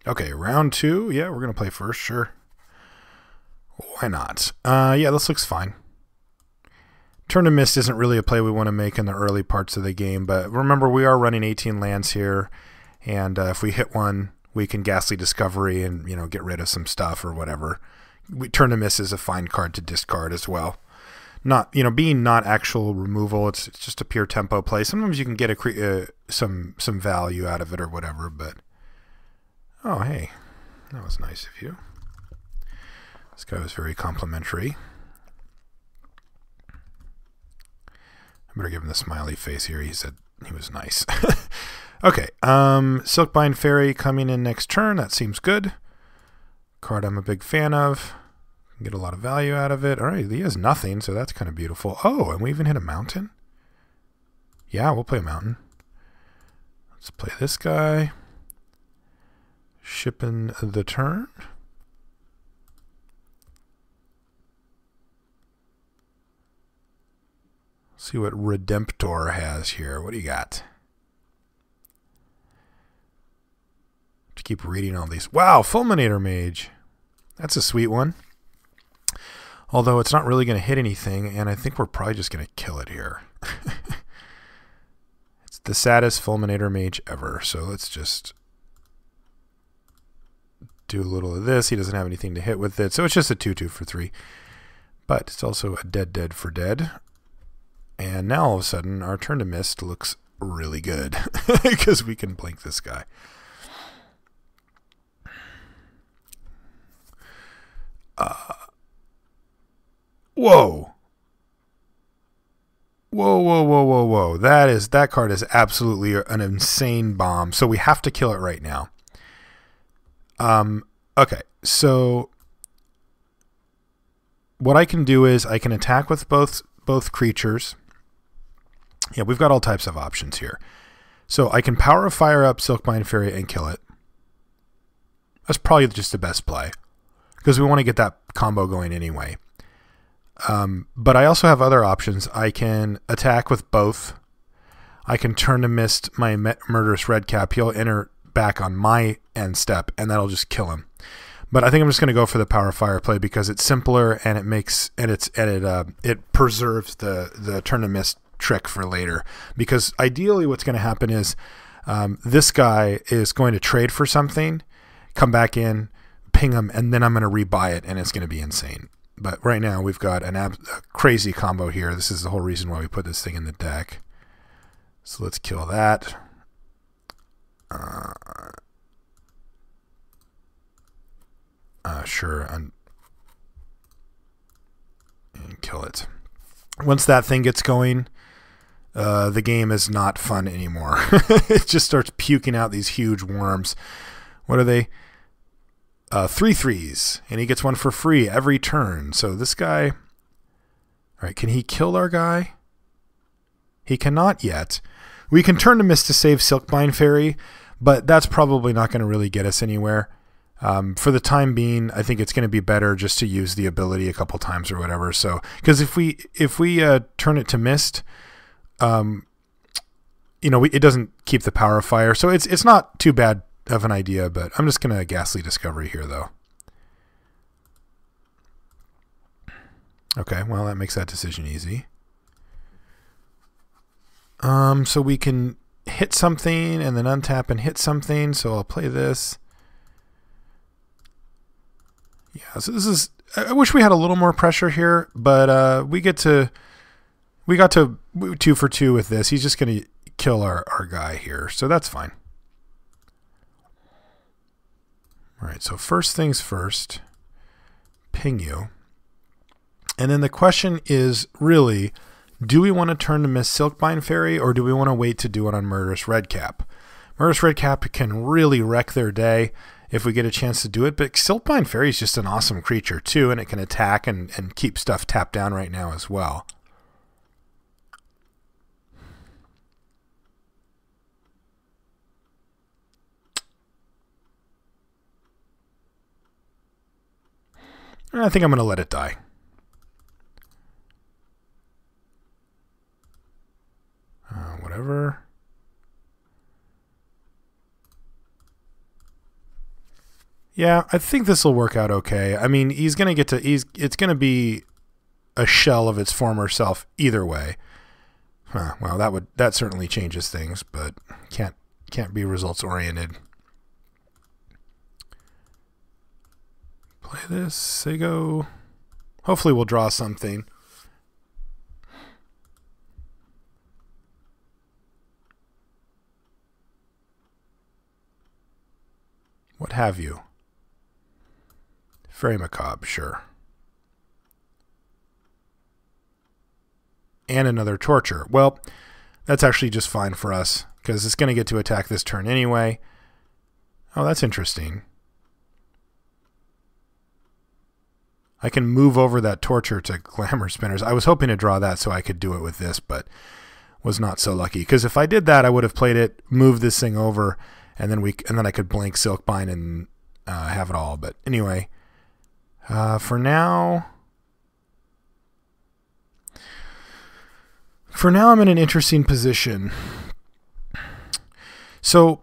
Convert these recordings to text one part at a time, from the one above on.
Okay, round 2. Yeah, we're going to play first, sure. Why not? Yeah, this looks fine. Turn to Mist isn't really a play we want to make in the early parts of the game, but remember we are running 18 lands here, and if we hit one, we can Ghastly Discovery and get rid of some stuff or whatever. Turn to Mist is a fine card to discard as well. Not being not actual removal, it's just a pure tempo play. Sometimes you can get some value out of it or whatever, but oh hey, that was nice of you. This guy was very complimentary. I better give him the smiley face here. He said he was nice. Okay, Silkbind Fairy coming in next turn. That seems good. Card I'm a big fan of. Get a lot of value out of it. All right, he has nothing, so that's kind of beautiful. Oh, and we even hit a mountain? Yeah, we'll play a mountain. Let's play this guy. Shipping the turn. See what Redemptor has here. What do you got? To keep reading all these. Wow, Fulminator Mage. That's a sweet one. Although it's not really going to hit anything, and I think we're probably just going to kill it here. It's the saddest Fulminator Mage ever, so let's just do a little of this. He doesn't have anything to hit with it, so it's just a 2/2 for 3. But it's also a dead for dead. And now all of a sudden, our Turn to Mist looks really good because we can blink this guy. Whoa. Whoa. That card is absolutely an insane bomb. So we have to kill it right now. Okay, so what I can do is I can attack with both creatures. Yeah, we've got all types of options here. So I can Power of Fire up Silkbind Fairy and kill it. That's probably just the best play because we want to get that combo going anyway. But I also have other options. I can attack with both. I can Turn to Mist my Murderous Redcap. He'll enter back on my end step, and that'll just kill him. But I think I'm just going to go for the Power of Fire play because it's simpler and it preserves the Turn to Mist trick for later. Because ideally, what's going to happen is this guy is going to trade for something, come back in, ping him, and then I'm going to rebuy it, and it's going to be insane. But right now, we've got a crazy combo here. This is the whole reason why we put this thing in the deck. So let's kill that. Sure. And kill it. Once that thing gets going, the game is not fun anymore. It just starts puking out these huge worms. What are they? 3/3s, and he gets one for free every turn. So this guy, all right, can he kill our guy? He cannot yet. We can Turn to Mist to save Silkbind Fairy, but that's probably not going to really get us anywhere. For the time being, I think it's going to be better just to use the ability a couple times or whatever. So, because if we turn it to Mist, it doesn't keep the Power of Fire, so it's not too bad of an idea, but I'm just going to Ghastly Discovery here, though. Okay, well, that makes that decision easy. So we can hit something and then untap and hit something, so I'll play this. Yeah, so this is... I wish we had a little more pressure here, but we got to 2 for 2 with this. He's just going to kill our guy here, so that's fine. All right, so first things first, ping you. And then the question is really, do we want to Turn to Mist Silkbind Fairy, or do we want to wait to do it on Murderous Redcap? Murderous Redcap can really wreck their day if we get a chance to do it, but Silkbind Fairy is just an awesome creature too, and it can attack and keep stuff tapped down right now as well. I think I'm going to let it die. Whatever. Yeah, I think this will work out okay. I mean, it's going to be a shell of its former self either way. Huh, well, that certainly changes things, but can't be results oriented. Play this, say go. Hopefully we'll draw something. What have you? Very macabre, sure. And another torture. Well, that's actually just fine for us, because it's going to get to attack this turn anyway. Oh, that's interesting. I can move over that torture to glamour spinners. I was hoping to draw that so I could do it with this, but was not so lucky. Because if I did that, I would have played it, moved this thing over, and then I could blank Silkbind and have it all. But anyway, for now I'm in an interesting position. So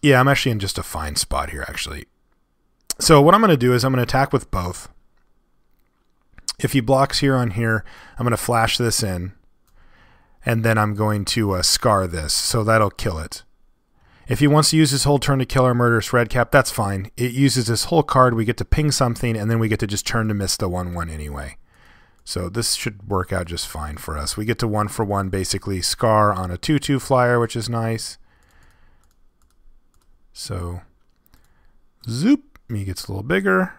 yeah, I'm actually in just a fine spot here, actually. So what I'm going to do is I'm going to attack with both. If he blocks here on here, I'm going to flash this in, and then I'm going to scar this, so that'll kill it. If he wants to use his whole turn to kill our Murderous Redcap, that's fine. It uses this whole card, we get to ping something, and then we get to just turn to miss the 1/1 anyway. So this should work out just fine for us. We get to 1-for-1, basically scar on a 2/2 flyer, which is nice. So, zoop, he gets a little bigger.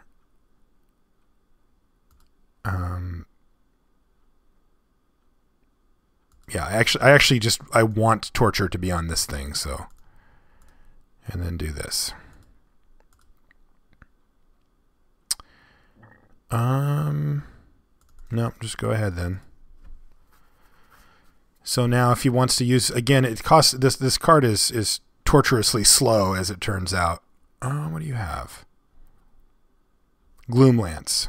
Yeah, I want torture to be on this thing, so, and then do this. No, just go ahead then. So now if he wants to use, again, it costs, this card is torturously slow, as it turns out. What do you have? Gloomlance.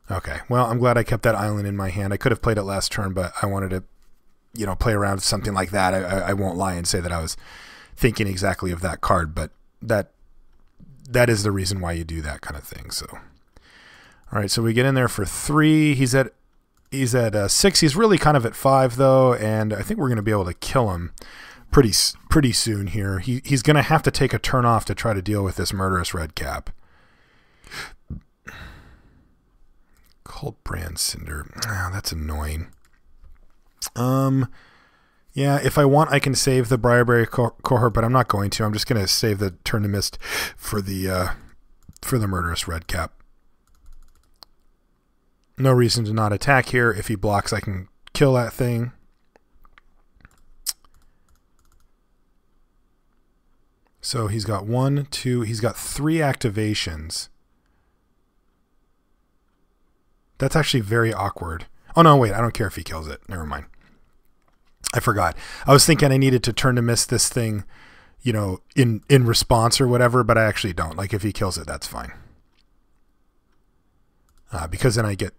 Okay, well, I'm glad I kept that island in my hand. I could have played it last turn, but I wanted to, play around with something like that. I won't lie and say that I was thinking exactly of that card, but that is the reason why you do that kind of thing. So, all right, so we get in there for 3. He's at 6. He's really kind of at 5 though, and I think we're going to be able to kill him pretty soon here. He's going to have to take a turn off to try to deal with this Murderous Redcap. Cold Brand Cinder. That's annoying. Yeah, if I want, I can save the Briarberry cohort, but I'm not going to. I'm just going to save the turn to mist for the Murderous Redcap. No reason to not attack here. If he blocks, I can kill that thing. So he's got 1, 2, he's got 3 activations. That's actually very awkward. Oh, no, wait, I don't care if he kills it. Never mind. I forgot. I was thinking I needed to turn to miss this thing, in response or whatever, but I actually don't. Like, if he kills it, that's fine. Because then I get...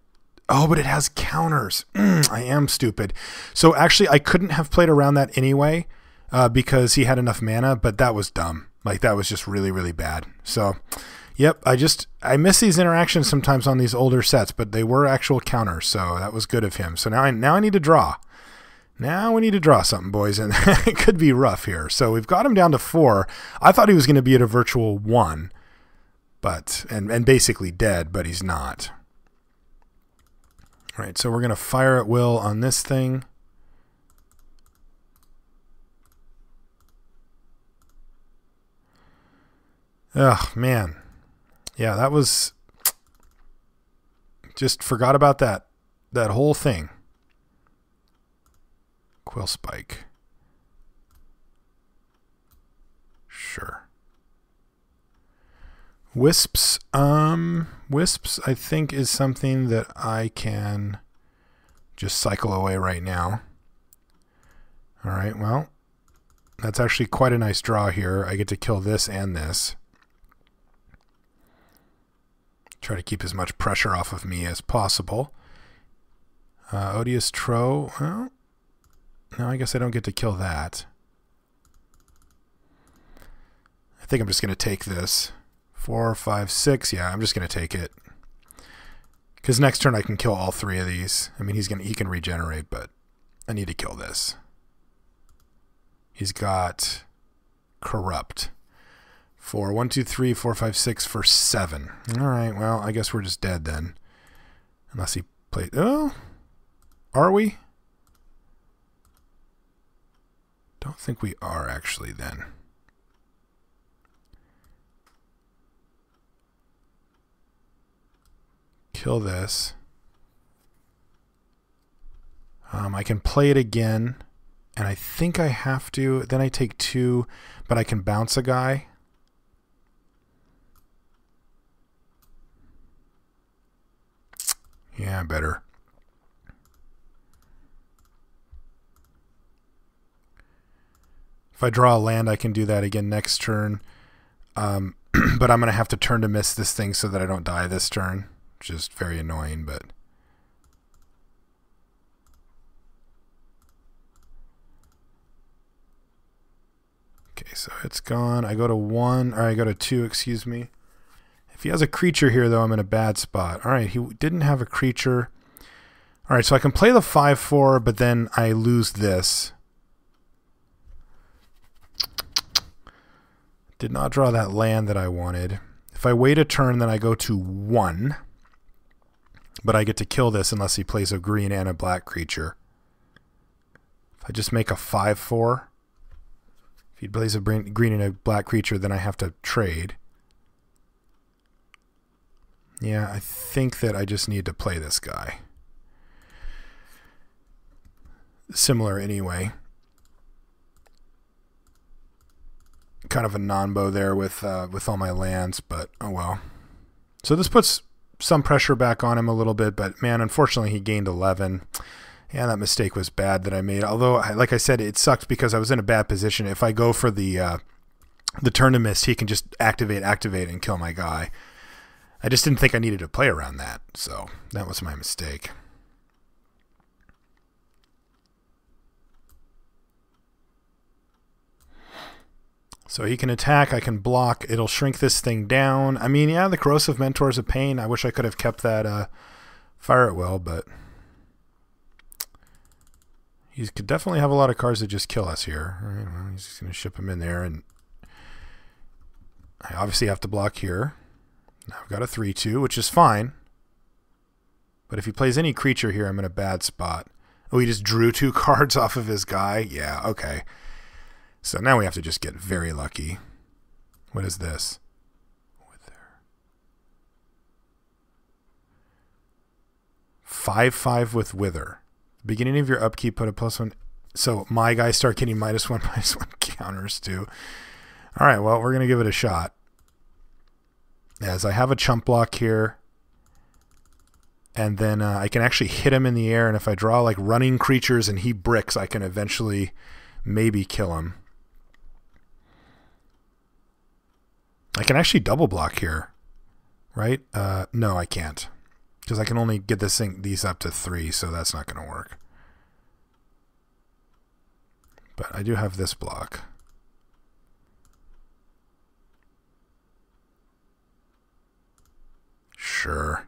Oh, but it has counters. I am stupid. So actually, I couldn't have played around that anyway, because he had enough mana, but that was dumb. Like, that was just really, really bad. So... Yep, I miss these interactions sometimes on these older sets, but they were actual counters, so that was good of him. So now I need to draw. Now we need to draw something, boys, and it could be rough here. So we've got him down to 4. I thought he was going to be at a virtual 1, but and basically dead, but he's not. All right, so we're going to fire at will on this thing. Oh, man. Yeah, that was... Just forgot about that whole thing. Quill Spike. Sure. Wisps. Wisps, I think, is something that I can just cycle away right now. All right, well, that's actually quite a nice draw here. I get to kill this and this. Try to keep as much pressure off of me as possible. Odious Tro. Well, no, I guess I don't get to kill that. think I'm just going to take this. 4, 5, 6. Yeah, I'm just going to take it. Because next turn I can kill all 3 of these. I mean, he can regenerate, but I need to kill this. He's got Corrupt. For 1, 2, 3, 4, 5, 6 for 7. Alright, well, I guess we're just dead then. Unless he played... Oh? Are we? Don't think we are actually then. Kill this. I can play it again. And I think I have to. Then I take 2, but I can bounce a guy. Yeah, better. If I draw a land, I can do that again next turn. But I'm going to have to turn to miss this thing so that I don't die this turn, which is very annoying, but... Okay, so it's gone. I go to 1, or I go to 2, excuse me. If he has a creature here, though, I'm in a bad spot. All right, he didn't have a creature. All right, so I can play the 5/4, but then I lose this. Did not draw that land that I wanted. If I wait a turn, then I go to 1. But I get to kill this unless he plays a green and a black creature. If I just make a 5/4, if he plays a green and a black creature, then I have to trade. Yeah, I think that I just need to play this guy. Similar anyway. Kind of a non-bow there with all my lands, but oh well. So this puts some pressure back on him a little bit, but man, unfortunately he gained 11. Yeah, that mistake was bad that I made. Although, like I said, it sucked because I was in a bad position. If I go for the turn to miss, he can just activate, and kill my guy. I just didn't think I needed to play around that, so that was my mistake. So he can attack, I can block, it'll shrink this thing down. I mean, yeah, the Corrosive Mentor is a pain. I wish I could have kept that Fire at Will, but he could definitely have a lot of cards that just kill us here. All right, well, he's just going to ship him in there, and I obviously have to block here. Now I've got a 3/2, which is fine. But if he plays any creature here, I'm in a bad spot. Oh, he just drew 2 cards off of his guy? Yeah, okay. So now we have to just get very lucky. What is this? Wither. 5/5 with Wither. Beginning of your upkeep, put a +1. So my guys start getting -1/-1 counters too. All right, well, we're going to give it a shot. As I have a chump block here. And then I can actually hit him in the air. And if I draw like running creatures and he bricks, I can eventually maybe kill him. I can actually double block here. Right? No, I can't. Because I can only get these up to 3, so that's not going to work. But I do have this block. Sure.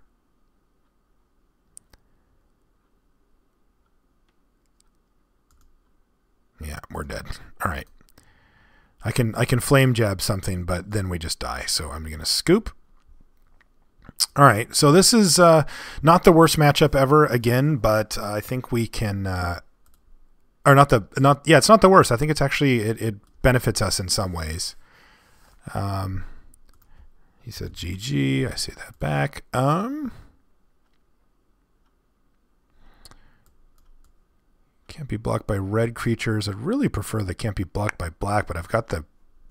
Yeah, we're dead. All right. I can flame jab something, but then we just die. So I'm going to scoop. All right. So this is not the worst matchup ever again, but I think we can or yeah, it's not the worst. I think it's actually it benefits us in some ways. He said GG. I say that back. Can't be blocked by red creatures. I'd really prefer they can't be blocked by black, but I've got the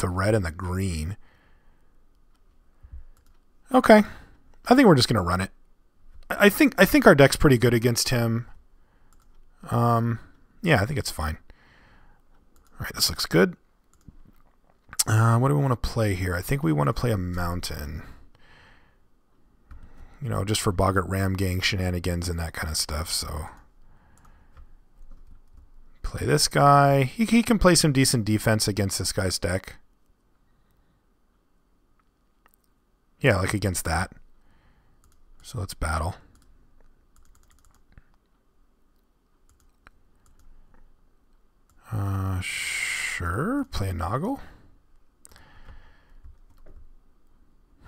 red and the green. Okay. I think we're just gonna run it. I think our deck's pretty good against him. Yeah, I think it's fine. All right, this looks good. What do we want to play here? I think we want to play a mountain. You know, just for Boggart Ram Gang shenanigans and that kind of stuff, so... Play this guy. He can play some decent defense against this guy's deck. Yeah, like against that. So let's battle. Sure. Play a Noggle.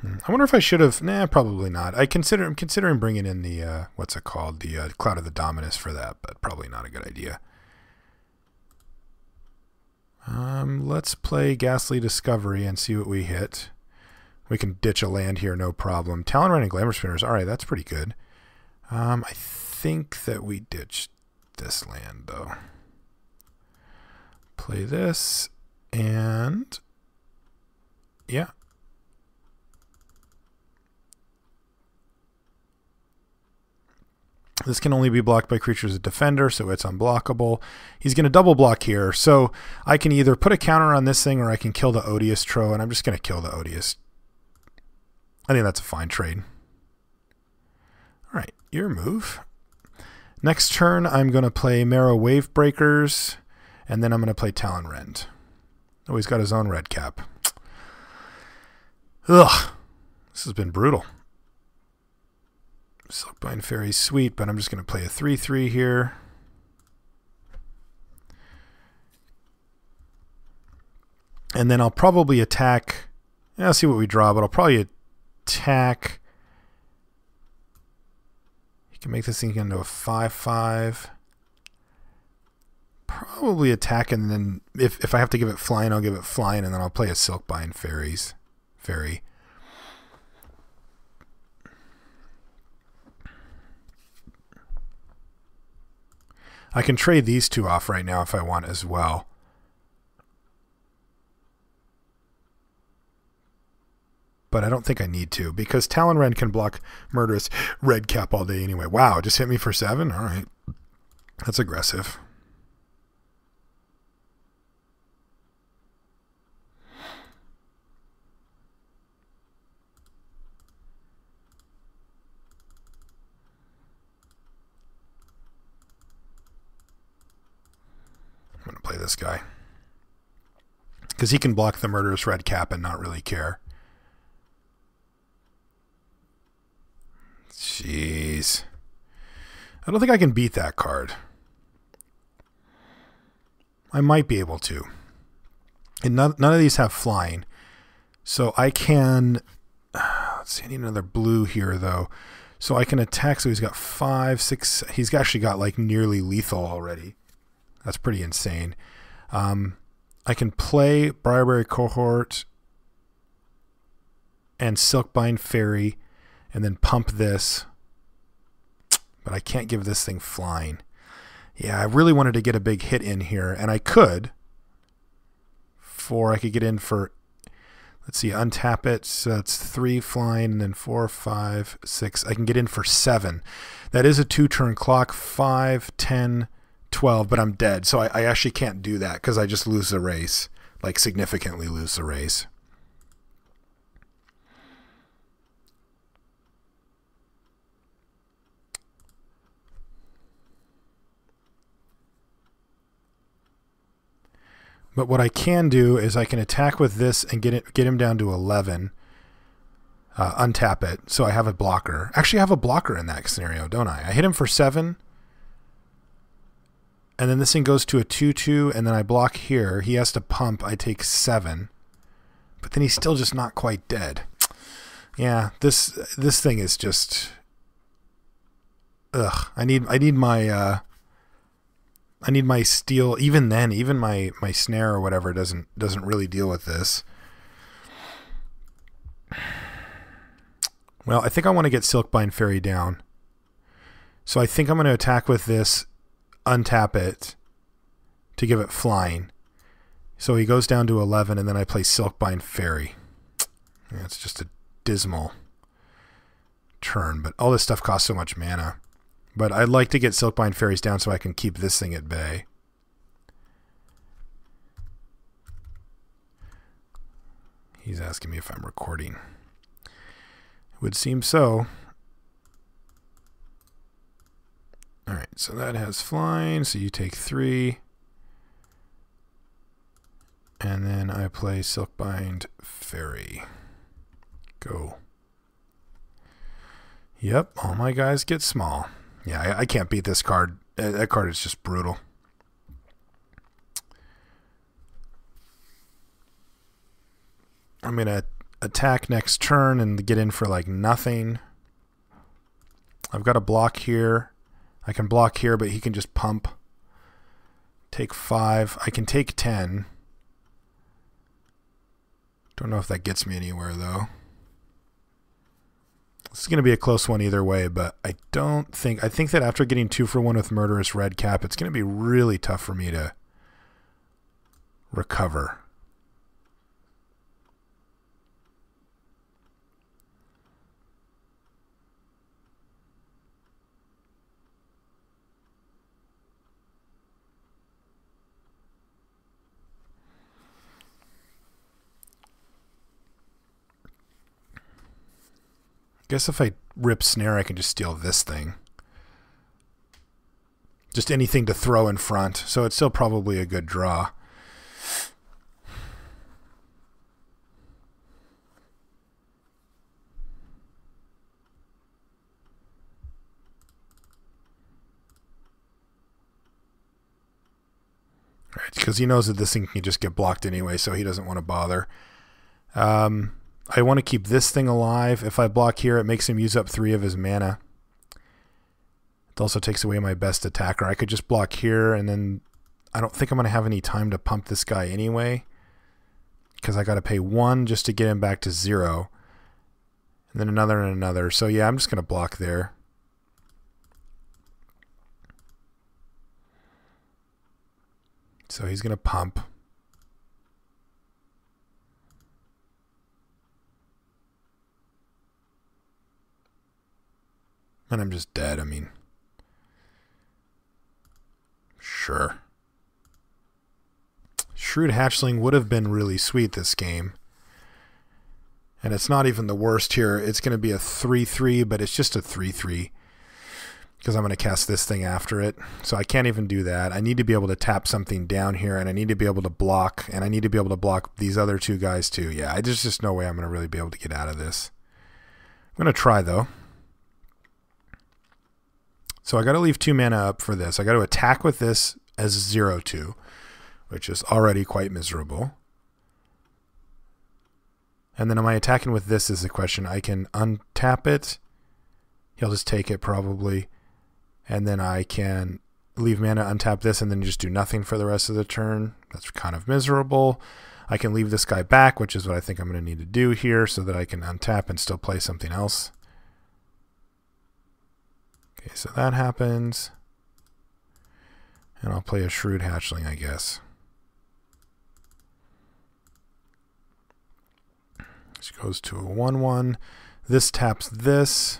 I wonder if I should have. Nah, probably not. I'm considering bringing in the what's it called, the Cloud of the Dominus for that, but probably not a good idea. Let's play Ghastly Discovery and see what we hit. We can ditch a land here, no problem. Talonrend and Glamour Spinners. All right, that's pretty good. I think that we ditched this land though. Play this and yeah. This can only be blocked by creatures of Defender, so it's unblockable. He's going to double block here, so I can either put a counter on this thing or I can kill the Odious Tro, and I'm just going to kill the Odious. I think that's a fine trade. All right, your move. Next turn, I'm going to play Marrow Wave Breakers, and then I'm going to play Talonrend. Oh, he's got his own red cap. Ugh, this has been brutal. Silkbind Fairy's sweet, but I'm just going to play a 3/3 here. And then I'll probably attack. I'll see what we draw, but I'll probably attack. You can make this thing into a 5/5. Probably attack, and then if I have to give it flying, I'll give it flying, and then I'll play a Silkbind Fairy. I can trade these two off right now if I want as well. But I don't think I need to, because Talonrend can block Murderous Red Cap all day anyway. Wow, it just hit me for 7? All right. That's aggressive. I'm going to play this guy, because he can block the Murderous Red Cap and not really care. Jeez. I don't think I can beat that card. I might be able to. And none of these have flying. So I can... let's see, I need another blue here, though. So I can attack. So he's got 5, 6... He's actually got, like, nearly lethal already. That's pretty insane. I can play Briarberry Cohort and Silkbind Fairy and then pump this. But I can't give this thing flying. Yeah, I really wanted to get a big hit in here, and I could. I could get in for, let's see, untap it. So that's 3 flying, and then 4, 5, 6. I can get in for 7. That is a 2-turn clock. 5, 10, 12, but I'm dead. So I actually can't do that because I just lose the race. Like, significantly lose the race. But what I can do is I can attack with this and get him down to 11. Untap it, so I have a blocker. Actually, I have a blocker in that scenario, don't I? I hit him for 7. And then this thing goes to a 2/2, and then I block here. He has to pump. I take 7. But then he's still just not quite dead. Yeah, this thing is just... Ugh. I need my steel. Even then, even my snare or whatever doesn't really deal with this. Well, I think I want to get Silkbind Fairy down. So I think I'm going to attack with this, untap it to give it flying. So he goes down to 11, and then I play Silkbind Fairy. Yeah, it's just a dismal turn, but all this stuff costs so much mana. But I'd like to get Silkbind Fairies down so I can keep this thing at bay. He's asking me if I'm recording. It would seem so. Alright, so that has flying, so you take 3. And then I play Silkbind Fairy. Go. Yep, all my guys get small. Yeah, I can't beat this card. That card is just brutal. I'm going to attack next turn and get in for like nothing. I've got a block here. I can block here, but he can just pump. Take 5. I can take 10. Don't know if that gets me anywhere, though. This is going to be a close one either way, but I think that after getting 2 for 1 with Murderous Red Cap, it's going to be really tough for me to recover. I guess if I rip Snare, I can just steal this thing. Just anything to throw in front. So it's still probably a good draw. Right, because he knows that this thing can just get blocked anyway, so he doesn't want to bother. I want to keep this thing alive. If I block here, it makes him use up 3 of his mana. It also takes away my best attacker. I could just block here, and then I don't think I'm going to have any time to pump this guy anyway, because I got to pay 1 just to get him back to 0, and then another and another. So yeah, I'm just going to block there. So he's going to pump. And I'm just dead. I mean, sure. Shrewd Hatchling would have been really sweet this game. And it's not even the worst here. It's going to be a 3-3, but it's just a 3-3. Because I'm going to cast this thing after it. So I can't even do that. I need to be able to tap something down here, and I need to be able to block, and I need to be able to block these other 2 guys too. Yeah, there's just no way I'm going to really be able to get out of this. I'm going to try, though. So I got to leave 2 mana up for this. I got to attack with this as 0-2, which is already quite miserable. And then am I attacking with this is the question. I can untap it. He'll just take it probably. And then I can leave mana, untap this, and then just do nothing for the rest of the turn. That's kind of miserable. I can leave this guy back, which is what I think I'm going to need to do here so that I can untap and still play something else. Okay, so that happens. And I'll play a Shrewd Hatchling, I guess. This goes to a 1-1. This taps this.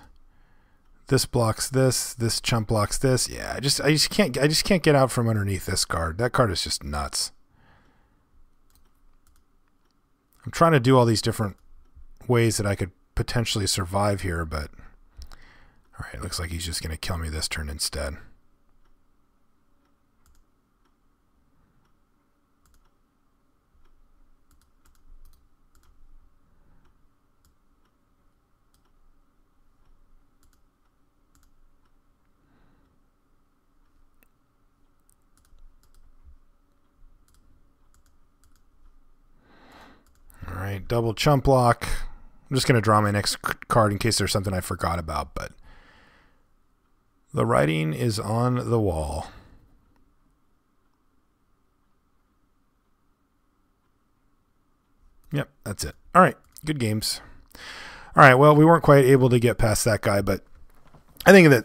This blocks this. This chump blocks this. Yeah, I just can't get out from underneath this card. That card is just nuts. I'm trying to do all these different ways that I could potentially survive here, but all right, looks like he's just going to kill me this turn instead. All right, double chump block. I'm just going to draw my next card in case there's something I forgot about, but the writing is on the wall. Yep, that's it. All right, good games. All right, well, we weren't quite able to get past that guy, but I think that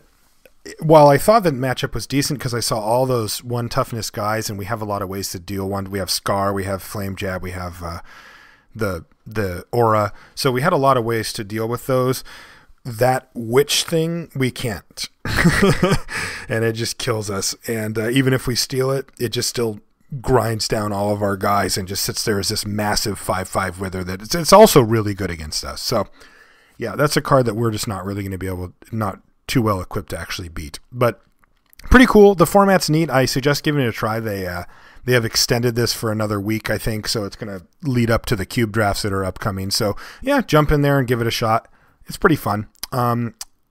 while I thought the matchup was decent because I saw all those 1 toughness guys, and we have a lot of ways to deal. We have Scar, we have Flame Jab, we have the Aura. So we had a lot of ways to deal with those. That witch thing, we can't. And it just kills us. And even if we steal it, it just still grinds down all of our guys and just sits there as this massive 5/5 wither that it's also really good against us. So yeah, that's a card that we're just not really going to be able, not too well equipped to actually beat. But pretty cool. The format's neat. I suggest giving it a try. They have extended this for another week, I think, so it's going to lead up to the cube drafts that are upcoming. So yeah, jump in there and give it a shot. It's pretty fun.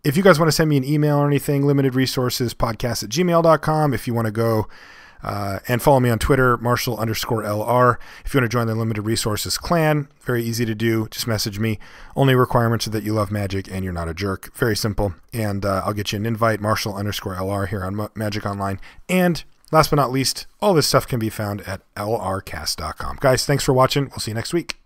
If you guys want to send me an email or anything, limitedresourcespodcast@gmail.com. If you want to go and follow me on Twitter, Marshall_LR. If you want to join the Limited Resources clan, very easy to do. Just message me. Only requirements are that you love Magic and you're not a jerk. Very simple. And I'll get you an invite, Marshall_LR here on Magic Online. And last but not least, all this stuff can be found at lrcast.com. Guys, thanks for watching. We'll see you next week.